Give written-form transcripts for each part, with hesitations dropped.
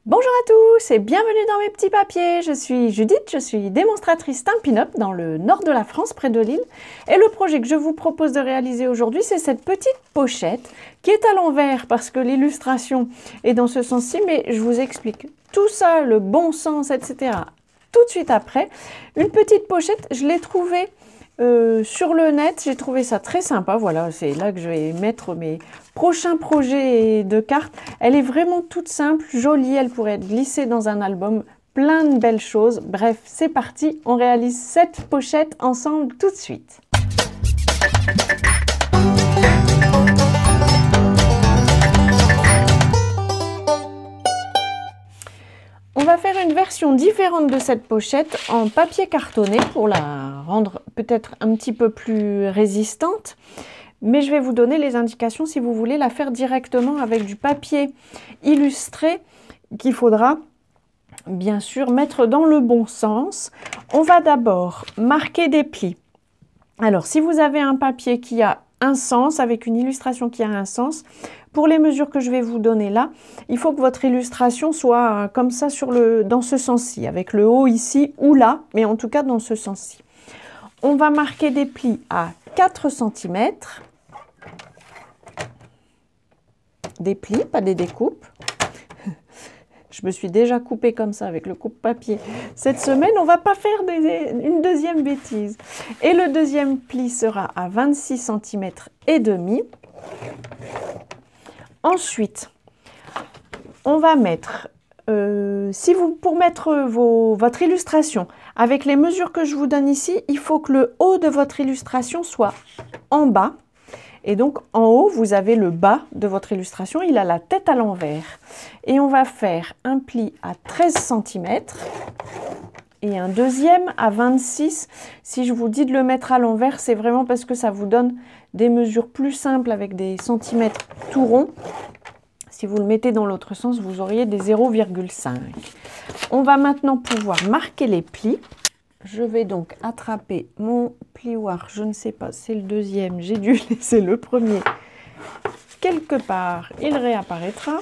Bonjour à tous et bienvenue dans mes petits papiers. Je suis Judith, je suis démonstratrice Stampin' Up dans le nord de la France, près de Lille. Et le projet que je vous propose de réaliser aujourd'hui, c'est cette petite pochette qui est à l'envers parce que l'illustration est dans ce sens-ci, mais je vous explique tout ça, le bon sens, etc. tout de suite après. Une petite pochette, je l'ai trouvée sur le net, j'ai trouvé ça très sympa. Voilà, c'est là que je vais mettre mes prochains projets de cartes. Elle est vraiment toute simple, jolie, elle pourrait être glissée dans un album, plein de belles choses. Bref, c'est parti, on réalise cette pochette ensemble tout de suite. On va faire une version différente de cette pochette en papier cartonné pour la rendre peut-être un petit peu plus résistante. Mais je vais vous donner les indications si vous voulez la faire directement avec du papier illustré qu'il faudra bien sûr mettre dans le bon sens. On va d'abord marquer des plis. Alors si vous avez un papier qui a un sens, avec une illustration qui a un sens, pour les mesures que je vais vous donner là, il faut que votre illustration soit comme ça dans ce sens-ci, avec le haut ici ou là, mais en tout cas dans ce sens-ci. On va marquer des plis à 4 cm. Des plis, pas des découpes. Je me suis déjà coupée comme ça avec le coupe-papier. Cette semaine, on ne va pas faire une deuxième bêtise. Et le deuxième pli sera à 26 cm et demi. Ensuite, on va mettre, pour mettre votre illustration, avec les mesures que je vous donne ici, il faut que le haut de votre illustration soit en bas. Et donc, en haut, vous avez le bas de votre illustration, il a la tête à l'envers. Et on va faire un pli à 13 cm et un deuxième à 26. Si je vous dis de le mettre à l'envers, c'est vraiment parce que ça vous donne des mesures plus simples avec des centimètres tout ronds. Si vous le mettez dans l'autre sens, vous auriez des 0,5. On va maintenant pouvoir marquer les plis. Je vais donc attraper mon plioir, je ne sais pas, c'est le deuxième, j'ai dû laisser le premier quelque part, il réapparaîtra.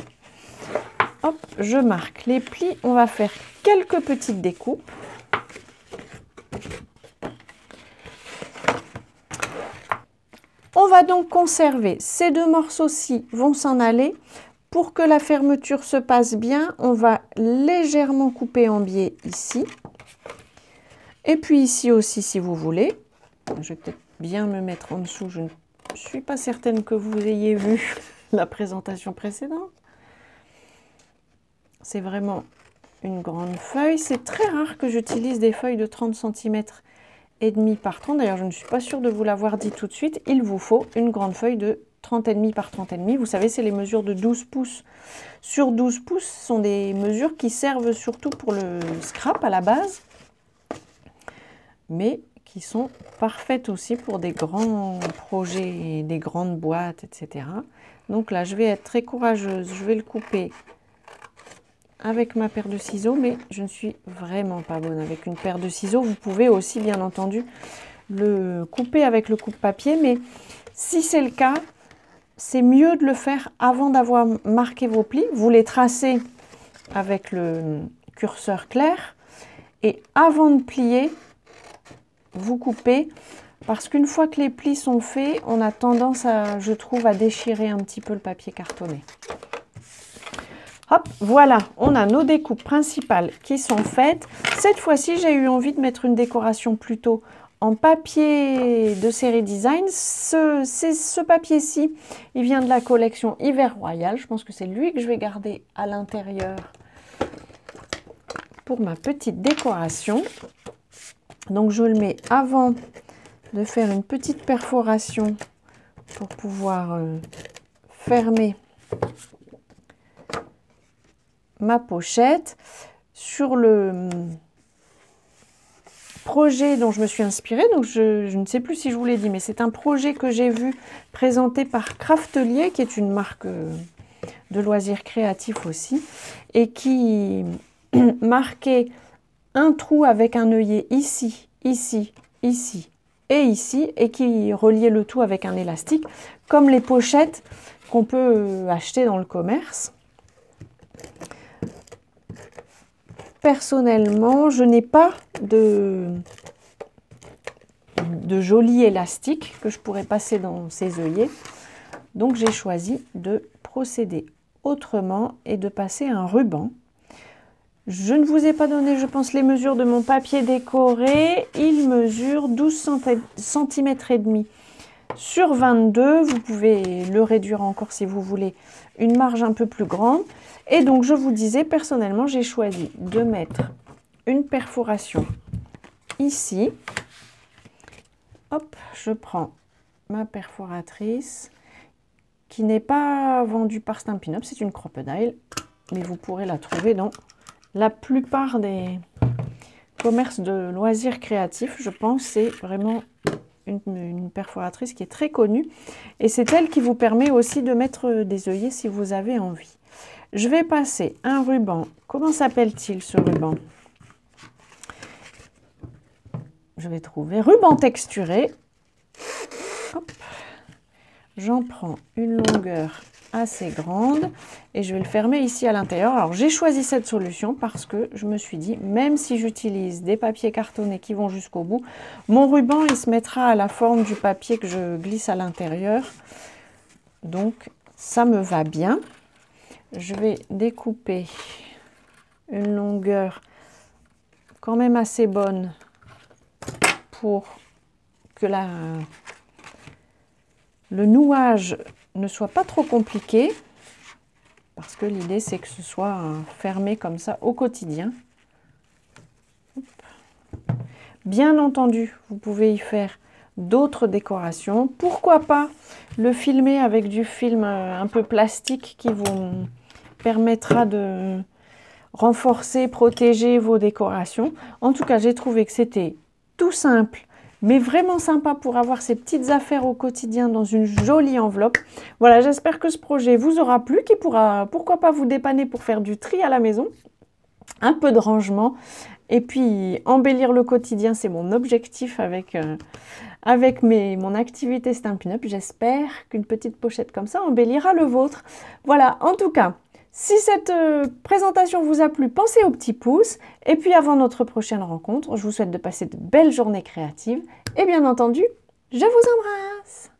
Hop, je marque les plis, on va faire quelques petites découpes. On va donc conserver ces deux morceaux-ci, vont s'en aller. Pour que la fermeture se passe bien, on va légèrement couper en biais ici. Et puis ici aussi, si vous voulez. Je vais peut-être bien me mettre en dessous. Je ne suis pas certaine que vous ayez vu la présentation précédente. C'est vraiment une grande feuille. C'est très rare que j'utilise des feuilles de 30 cm et demi par 30. D'ailleurs, je ne suis pas sûre de vous l'avoir dit tout de suite. Il vous faut une grande feuille de 30,5 par 30,5. Vous savez, c'est les mesures de 12 pouces sur 12 pouces. Ce sont des mesures qui servent surtout pour le scrap à la base, mais qui sont parfaites aussi pour des grands projets, des grandes boîtes, etc. Donc là, je vais être très courageuse, je vais le couper avec ma paire de ciseaux, mais je ne suis vraiment pas bonne avec une paire de ciseaux. Vous pouvez aussi, bien entendu, le couper avec le coupe-papier, mais si c'est le cas, c'est mieux de le faire avant d'avoir marqué vos plis. Vous les tracez avec le curseur clair, et avant de plier, vous coupez, parce qu'une fois que les plis sont faits, on a tendance à, je trouve, à déchirer un petit peu le papier cartonné. Hop, voilà, on a nos découpes principales qui sont faites. Cette fois-ci, j'ai eu envie de mettre une décoration plutôt en papier de série design. Ce papier-ci, il vient de la collection Hiver Royal. Je pense que c'est lui que je vais garder à l'intérieur pour ma petite décoration. Donc je le mets avant de faire une petite perforation pour pouvoir fermer ma pochette. Sur le projet dont je me suis inspirée, donc je ne sais plus si je vous l'ai dit, mais c'est un projet que j'ai vu présenté par Craftelier, qui est une marque de loisirs créatifs aussi, et qui marquait un trou avec un œillet ici, ici, ici et ici, et qui reliait le tout avec un élastique, comme les pochettes qu'on peut acheter dans le commerce. personnellement, je n'ai pas de joli élastique que je pourrais passer dans ces œillets. Donc j'ai choisi de procéder autrement et de passer un ruban. Je ne vous ai pas donné, je pense, les mesures de mon papier décoré. Il mesure 12 cm et demi sur 22. Vous pouvez le réduire encore si vous voulez une marge un peu plus grande. Et donc je vous disais, personnellement, j'ai choisi de mettre une perforation ici. Hop, je prends ma perforatrice qui n'est pas vendue par Stampin' Up, c'est une Crocodile, mais vous pourrez la trouver dans la plupart des commerces de loisirs créatifs. Je pense c'est vraiment une perforatrice qui est très connue et c'est elle qui vous permet aussi de mettre des œillets si vous avez envie. Je vais passer un ruban. Comment s'appelle-t-il ce ruban? Je vais trouver ruban texturé. J'en prends une longueur assez grande et je vais le fermer ici à l'intérieur. Alors j'ai choisi cette solution parce que je me suis dit, même si j'utilise des papiers cartonnés qui vont jusqu'au bout, mon ruban il se mettra à la forme du papier que je glisse à l'intérieur. Donc ça me va bien. Je vais découper une longueur quand même assez bonne pour que le nouage ne soit pas trop compliqué, parce que l'idée c'est que ce soit fermé comme ça au quotidien. Bien entendu, vous pouvez y faire d'autres décorations. Pourquoi pas le filmer avec du film un peu plastique qui vous permettra de renforcer, protéger vos décorations. En tout cas, j'ai trouvé que c'était tout simple, mais vraiment sympa pour avoir ces petites affaires au quotidien dans une jolie enveloppe. Voilà, j'espère que ce projet vous aura plu, qui pourra, pourquoi pas, vous dépanner pour faire du tri à la maison, un peu de rangement, et puis embellir le quotidien, c'est mon objectif avec mon activité Stampin' Up. J'espère qu'une petite pochette comme ça embellira le vôtre. Voilà, en tout cas, si cette présentation vous a plu, pensez au petit pouce. Et puis avant notre prochaine rencontre, je vous souhaite de passer de belles journées créatives. Et bien entendu, je vous embrasse.